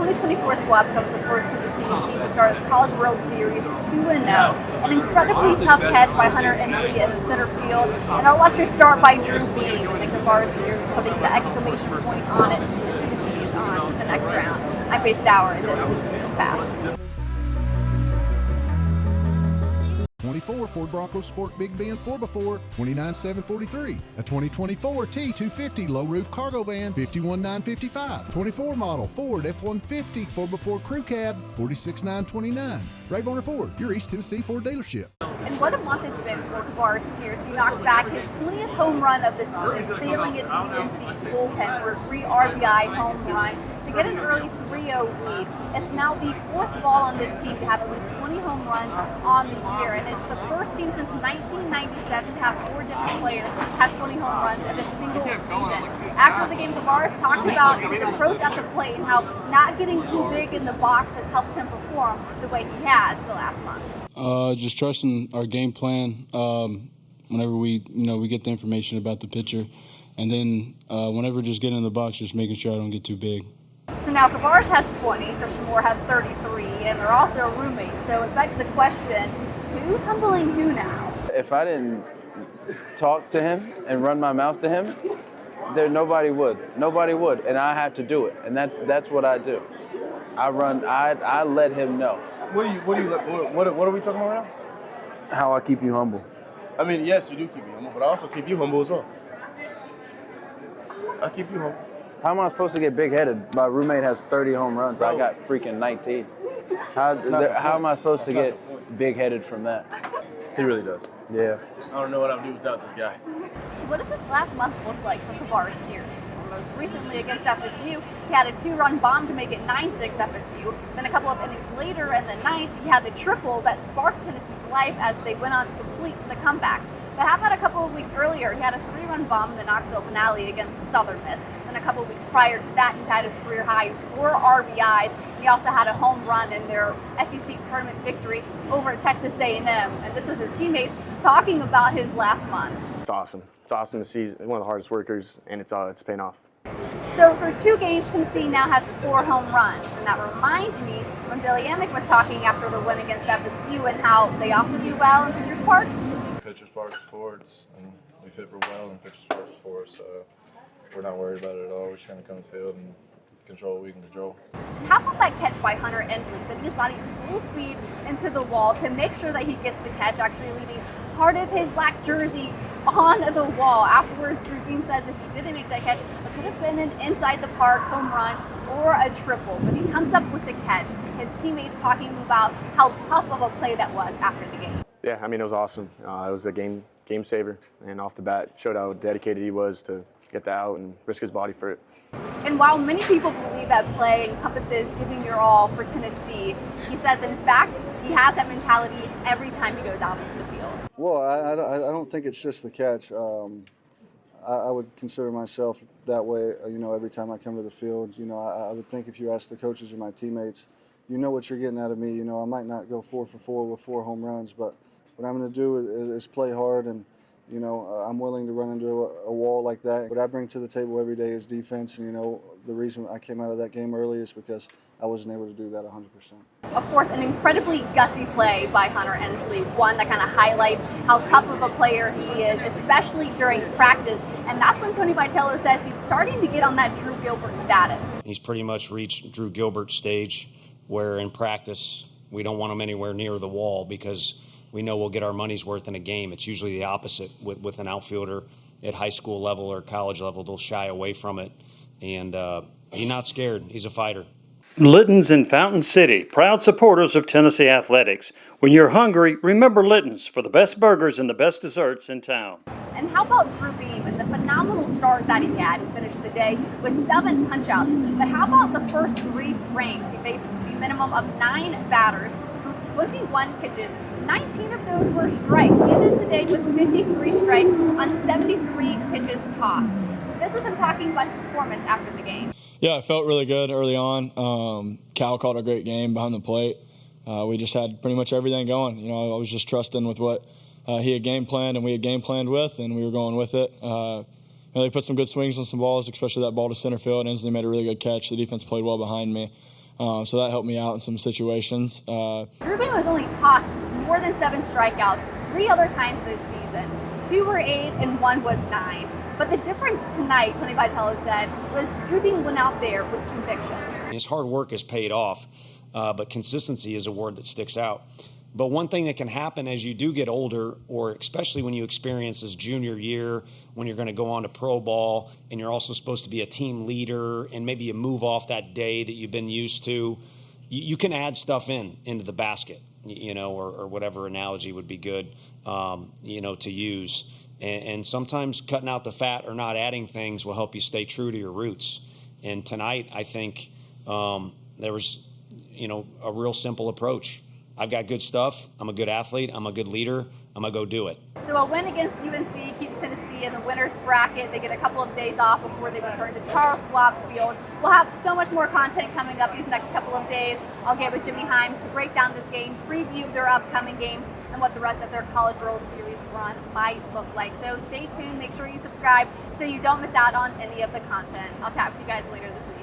2024 squad becomes the first to the season team to start its College World Series 2-0. An incredibly tough catch by Hunter Ensley in the center field, an electric start by Drew Beam, and the Varsity putting the exclamation point on it to the season on to the next round. I'm Paige Dower, and this is Pass. 24 Ford Bronco Sport Big Bend 4x4, $29,743. A 2024 T250 low roof cargo van, $51,955. 24 model Ford F-150 4x4 crew cab, $46,929. Ray Varner Ford, your East Tennessee Ford dealership. And what a month it's been for Tavares Tears. He knocked back his 20th home run of the season, sailing into UNC's bullpen for a 3 RBI home run to get an early 3-0 lead. It's now the 4th ball on this team to have at least 20 home runs on the year, and it's the first team since 1997 to have 4 different players have 20 home runs in a single season. After the game, Tavares talked about his approach at the plate and how not getting too big in the box has helped him perform the way he has the last month. Just trusting our game plan whenever we get the information about the pitcher, and then whenever just getting in the box, just making sure I don't get too big. So now Tavares has 20, Christian Moore has 33, and they're also roommates. So it begs the question, who's humbling who now? If I didn't talk to him and run my mouth to him, nobody would. Nobody would, and I have to do it, and that's what I do. I let him know. What are we talking about right now? How I keep you humble. I mean, yes, you do keep me humble, but I also keep you humble as well. I keep you humble. How am I supposed to get big-headed? My roommate has 30 home runs. I got freaking 19. How am I supposed to get big-headed from that? He really does. Yeah. I don't know what I'd do without this guy. So what does this last month look like for Tavares Tears? Most recently against FSU, he had a 2-run bomb to make it 9-6 FSU. Then a couple of innings later in the 9th, he had the triple that sparked Tennessee's life as they went on to complete the comeback. But how about a couple of weeks earlier, he had a 3-run bomb in the Knoxville finale against Southern Miss. Then a couple of weeks prior to that, he had his career high 4 RBIs. He also had a home run in their SEC tournament victory over at Texas A&M. And this was his teammates talking about his last month. It's awesome. It's awesome to see. He's one of the hardest workers, and it's paying off. So for 2 games, Tennessee now has 4 home runs. And that reminds me when Billy Amick was talking after the win against FSU and how they also do well in Pitchers Parks. Pitchers Park Fords, and we fit real well in Pitchers Park for us. We're not worried about it at all. We're just going to come to the field and control what we can control. How about that catch by Hunter Ensley, sending his body full speed into the wall to make sure that he gets the catch, actually leaving part of his black jersey on the wall. Afterwards, Drew Beam says if he didn't make that catch, it could have been an inside the park home run or a triple. But he comes up with the catch. His teammates talking about how tough of a play that was after the game. Yeah, I mean, it was awesome. It was a game saver, and off the bat showed how dedicated he was to get that out and risk his body for it. And while many people believe that play encompasses giving your all for Tennessee, he says, in fact, he has that mentality every time he goes out into the field. Well, I don't think it's just the catch. I would consider myself that way, every time I come to the field. I would think if you ask the coaches or my teammates, you know what you're getting out of me. I might not go 4 for 4 with 4 home runs, but what I'm going to do is play hard, and I'm willing to run into a wall like that. What I bring to the table every day is defense, and the reason I came out of that game early is because I wasn't able to do that 100%. Of course, an incredibly gutsy play by Hunter Ensley, one that kind of highlights how tough of a player he is, especially during practice. And that's when Tony Vitello says he's starting to get on that Drew Gilbert status. He's pretty much reached Drew Gilbert's stage where in practice we don't want him anywhere near the wall because we know we'll get our money's worth in a game. It's usually the opposite with an outfielder at high school level or college level. They'll shy away from it. And he's not scared. He's a fighter. Litton's in Fountain City, proud supporters of Tennessee athletics. When you're hungry, remember Litton's for the best burgers and the best desserts in town. And how about Drew Beam and the phenomenal start that he had? He finished the day with 7 punch-outs. But how about the first 3 frames? He faced the minimum of 9 batters, 21 pitches. 19 of those were strikes. He ended the day with 53 strikes on 73 pitches tossed. This was him talking about his performance after the game. Yeah, I felt really good early on. Cal called a great game behind the plate. We just had pretty much everything going. I was just trusting with what he had game planned and we had game planned with, and we were going with it. They put some good swings on some balls, especially that ball to center field. Ensley made a really good catch. The defense played well behind me. So that helped me out in some situations. Rubin was only tossed more than 7 strikeouts 3 other times this season. 2 were 8 and 1 was 9. But the difference tonight, Tony Vitello said, was Rubin went out there with conviction. His hard work has paid off, but consistency is a word that sticks out. But one thing that can happen as you do get older, or especially when you experience this junior year, when you're going to go on to pro ball and you're also supposed to be a team leader and maybe you move off that day that you've been used to, you can add stuff into the basket, or whatever analogy would be good, to use. And sometimes cutting out the fat or not adding things will help you stay true to your roots. And tonight, I think there was, a real simple approach. I've got good stuff. I'm a good athlete. I'm a good leader. I'm going to go do it. So a win against UNC keeps Tennessee in the winner's bracket. They get a couple of days off before they return to Charles Schwab Field. We'll have so much more content coming up these next couple of days. I'll get with Jimmy Himes to break down this game, preview their upcoming games, and what the rest of their College World Series run might look like. So stay tuned. Make sure you subscribe so you don't miss out on any of the content. I'll chat with you guys later this week.